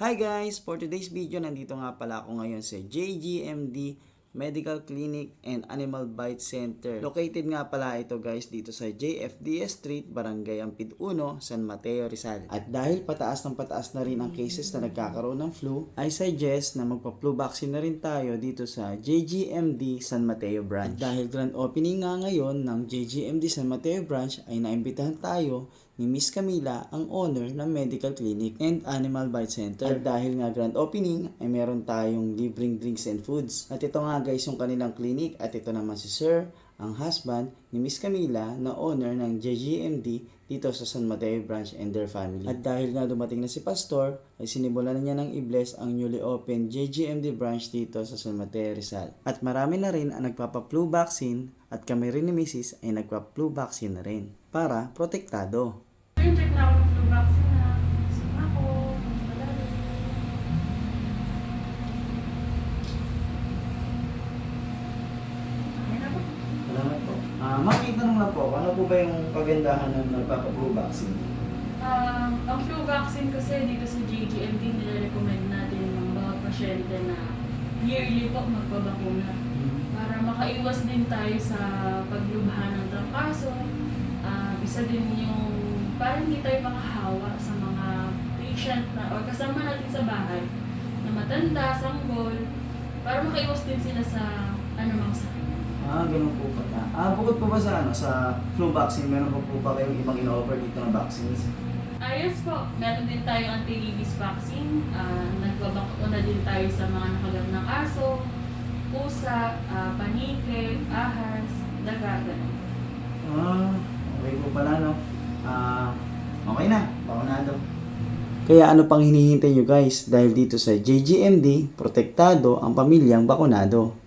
Hi guys! For today's video, nandito nga pala ako ngayon sa JGMD Medical Clinic and Animal Bite Center. Located nga pala ito guys dito sa JFDS Street, Barangay Ampid 1, San Mateo, Rizal. At dahil pataas ng pataas na rin ang cases na nagkakaroon ng flu, I suggest na magpa-flu vaccine na rin tayo dito sa JGMD San Mateo Branch. At dahil grand opening nga ngayon ng JGMD San Mateo Branch, ay naimbitahan tayo ni Miss Camila, ang owner ng Medical Clinic and Animal Bite Center. At dahil nga grand opening, ay meron tayong libreng drinks and foods. At ito nga guys yung kanilang clinic, at ito naman si Sir, ang husband ni Miss Camila na owner ng JGMD dito sa San Mateo Branch and their family. At dahil nga dumating na si Pastor, ay sinimulan na niya ng i-bless ang newly opened JGMD branch dito sa San Mateo, Rizal. At marami na rin ang nagpapa-flu vaccine, at kami rin ni Mrs. ay nagpa-flu vaccine na rin para protektado. Check na ako ng flu vaccine na. Gusto ako. Salamat po. Makita nung lang po, ano po ba yung kagandahan ng nagpapa-flu vaccine? Ang flu vaccine kasi dito sa JGMD, nire-recommend natin ng mga pasyente na yearly po magpabakuna. Para makaiwas din tayo sa paglubha ng trangkaso. Isa din yung parang hindi tayo makahawa sa mga patient na o kasama natin sa bahay na matanda, sanggol, para makaiwas din sila sa anumang sakit. Ganun po pala. Bukod po ba sa sa flu vaccine, meron po ba kayong ibang in-offer dito na vaccines? Yes po, meron din tayo anti-rabies vaccine. Nagbabakuna din tayo sa mga nakagat ng aso, pusa, panike, ahas, daga, ganun. Okay po pala, no? Okay na, bakunado. Kaya ano pang hinihintay nyo guys? Dahil dito sa JGMD, protektado ang pamilyang bakunado.